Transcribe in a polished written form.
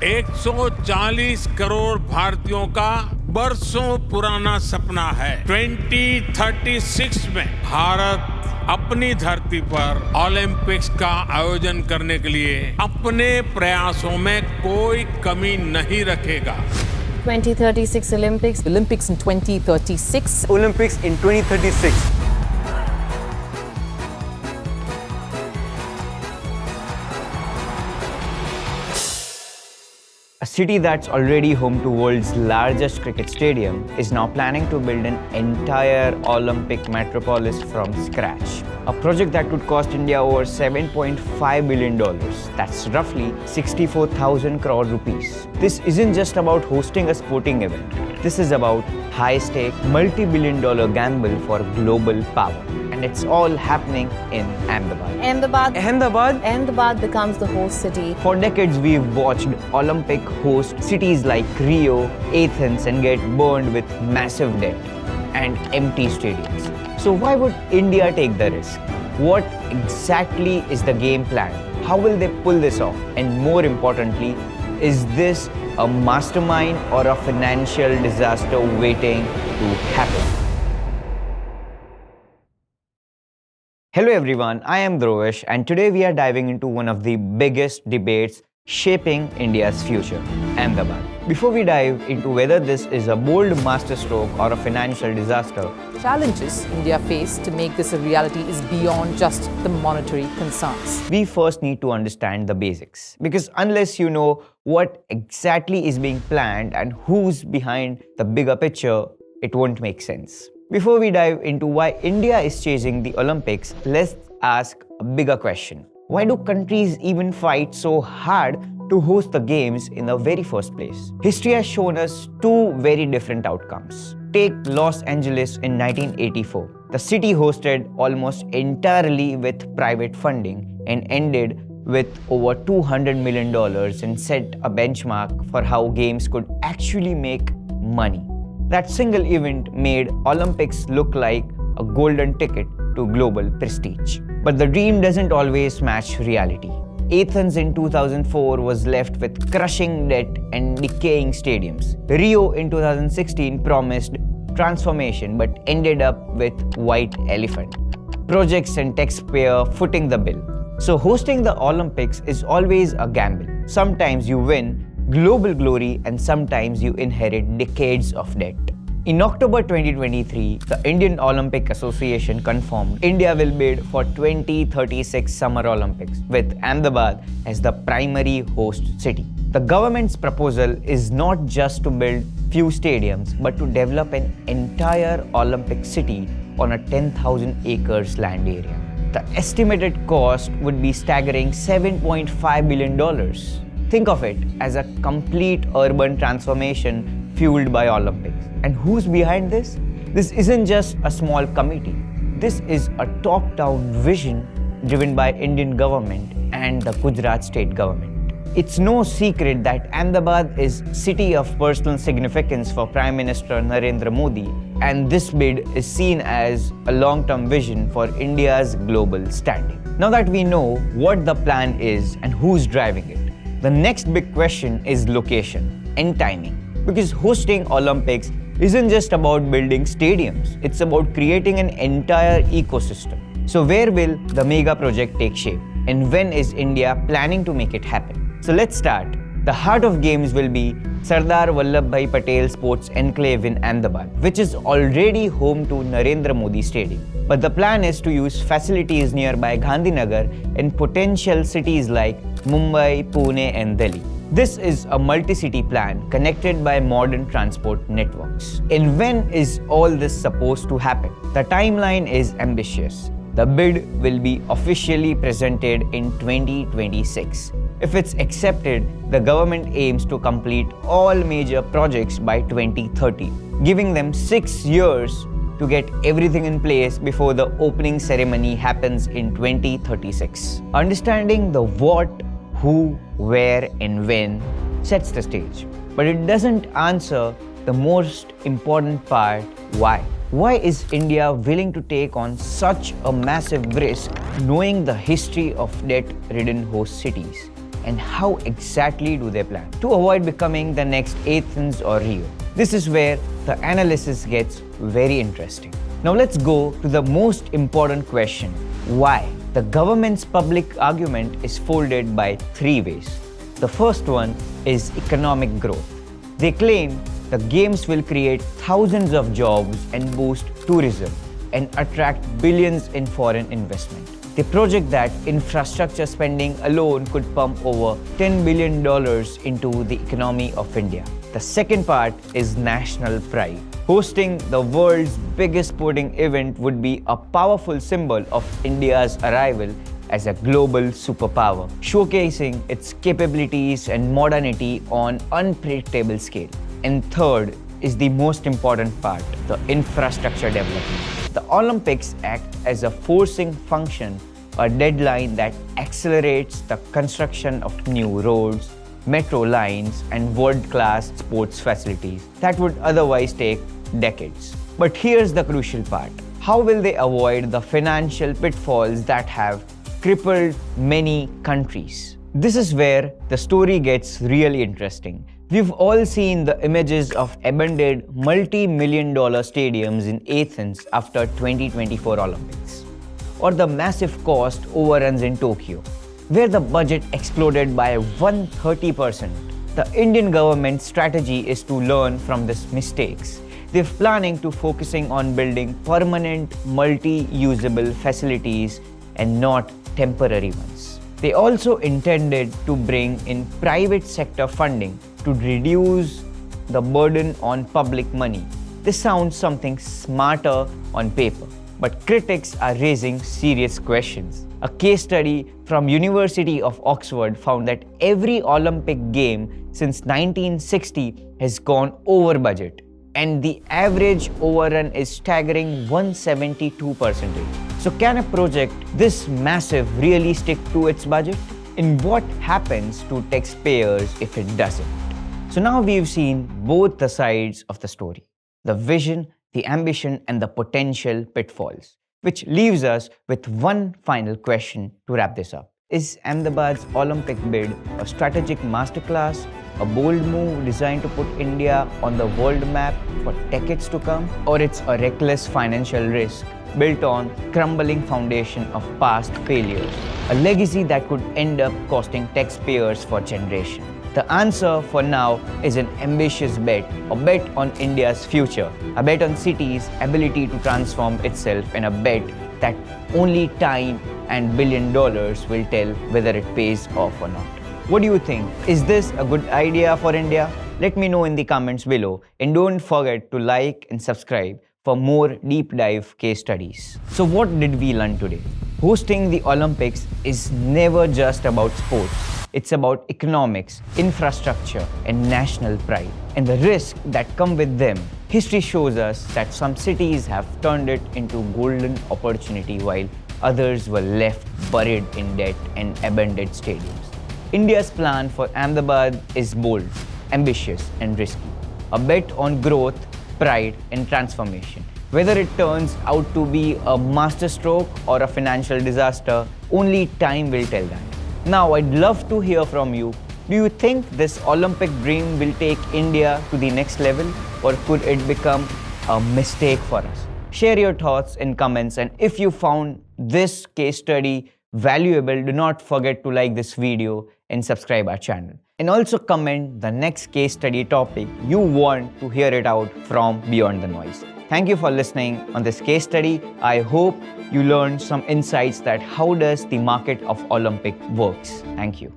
140 करोड़ भारतीयों का बरसों पुराना सपना है। 2036 में भारत अपनी धरती पर ओलंपिक्स का आयोजन करने के लिए अपने प्रयासों में कोई कमी नहीं रखेगा। 2036 Olympics. Olympics in 2036. Olympics in 2036. A city that's already home to world's largest cricket stadium is now planning to build an entire Olympic metropolis from scratch. A project that would cost India over $7.5 billion. That's roughly 64,000 crore rupees. This isn't just about hosting a sporting event. This is about high-stake, multi-billion-dollar gamble for global power. And it's all happening in Ahmedabad. Ahmedabad becomes the host city. For decades, we've watched Olympic host cities like Rio, Athens, and get burned with massive debt and empty stadiums. So why would India take the risk? What exactly is the game plan? How will they pull this off? And more importantly, is this a mastermind or a financial disaster waiting to happen? Hello everyone, I am Dhruvish and today we are diving into one of the biggest debates shaping India's future, Ahmedabad. Before we dive into whether this is a bold masterstroke or a financial disaster, Challenges India face to make this a reality is beyond just the monetary concerns. we first need to understand the basics. Because unless you know what exactly is being planned and who's behind the bigger picture, it won't make sense. Before we dive into why India is chasing the Olympics, let's ask a bigger question. Why do countries even fight so hard to host the games in the very first place? History has shown us two very different outcomes. Take Los Angeles in 1984. The city hosted almost entirely with private funding and ended with over $200 million and set a benchmark for how games could actually make money. That single event made Olympics look like a golden ticket to global prestige. But the dream doesn't always match reality. Athens in 2004 was left with crushing debt and decaying stadiums. Rio in 2016 promised transformation but ended up with white elephant. Projects and taxpayer footing the bill. So hosting the Olympics is always a gamble. Sometimes you win global glory and sometimes you inherit decades of debt. In October 2023, the Indian Olympic Association confirmed India will bid for 2036 Summer Olympics with Ahmedabad as the primary host city. The government's proposal is not just to build few stadiums but to develop an entire Olympic city on a 10,000 acres land area. The estimated cost would be staggering $7.5 billion. Think of it as a complete urban transformation fueled by Olympics. And who's behind this? This isn't just a small committee. This is a top-down vision driven by Indian government and the Gujarat state government. It's no secret that Ahmedabad is city of personal significance for Prime Minister Narendra Modi, and this bid is seen as a long-term vision for India's global standing. Now that we know what the plan is and who's driving it, the next big question is location and timing. Because hosting Olympics isn't just about building stadiums, it's about creating an entire ecosystem. So where will the mega project take shape? And when is India planning to make it happen? So let's start. The heart of games will be Sardar Vallabhbhai Patel Sports Enclave in Ahmedabad, which is already home to Narendra Modi Stadium. But the plan is to use facilities nearby Gandhinagar and potential cities like Mumbai, Pune and Delhi. This is a multi-city plan connected by modern transport networks. And when is all this supposed to happen? The timeline is ambitious. The bid will be officially presented in 2026. If it's accepted, the government aims to complete all major projects by 2030, giving them 6 years to get everything in place before the opening ceremony happens in 2036. Understanding the what, who, where and when sets the stage. But it doesn't answer the most important part, why. Why is India willing to take on such a massive risk knowing the history of debt-ridden host cities? and how exactly do they plan to avoid becoming the next Athens or Rio? This is where the analysis gets very interesting. Now let's go to the most important question. Why? The government's public argument is folded by three ways. The first one is economic growth. They claim the games will create thousands of jobs and boost tourism and attract billions in foreign investment. They project that infrastructure spending alone could pump over $10 billion into the economy of India. The second part is national pride. Hosting the world's biggest sporting event would be a powerful symbol of India's arrival as a global superpower, showcasing its capabilities and modernity on unpredictable scale. And third is the most important part, the infrastructure development. The Olympics act as a forcing function, a deadline that accelerates the construction of new roads, metro lines, and world-class sports facilities that would otherwise take decades. But here's the crucial part. How will they avoid the financial pitfalls that have crippled many countries? This is where the story gets really interesting. We've all seen the images of abandoned multi-million-dollar stadiums in Athens after 2024 Olympics, or the massive cost overruns in Tokyo, where the budget exploded by 130%. The Indian government's strategy is to learn from these mistakes. They're planning to focusing on building permanent, multi-usable facilities and not temporary ones. They also intended to bring in private sector funding to reduce the burden on public money. This sounds something smarter on paper, but critics are raising serious questions. A case study from University of Oxford found that every Olympic game since 1960 has gone over budget, and the average overrun is staggering 172%. So can a project this massive really stick to its budget? And what happens to taxpayers if it doesn't? So now we've seen both the sides of the story, the vision, the ambition, and the potential pitfalls, which leaves us with one final question to wrap this up. Is Ahmedabad's Olympic bid a strategic masterclass, a bold move designed to put India on the world map for decades to come, or it's a reckless financial risk built on crumbling foundation of past failures, a legacy that could end up costing taxpayers for generations? The answer for now is an ambitious bet, a bet on India's future, a bet on cities' ability to transform itself, and a bet that only time and $1 billion will tell whether it pays off or not. What do you think? Is this a good idea for India? Let me know in the comments below, and don't forget to like and subscribe for more deep dive case studies. So what did we learn today? Hosting the Olympics is never just about sports. It's about economics, infrastructure, and national pride, and the risks that come with them. History shows us that some cities have turned it into golden opportunity while others were left buried in debt and abandoned stadiums. India's plan for Ahmedabad is bold, ambitious, and risky. A bet on growth, pride, and transformation. Whether it turns out to be a masterstroke or a financial disaster, only time will tell that. Now, I'd love to hear from you. Do you think this Olympic dream will take India to the next level, or could it become a mistake for us? Share your thoughts in comments, and if you found this case study valuable, do not forget to like this video and subscribe our channel. And also comment the next case study topic you want to hear it out from Beyond the Noise. Thank you for listening on this case study. I hope you learned some insights that how does the market of Olympic works. Thank you.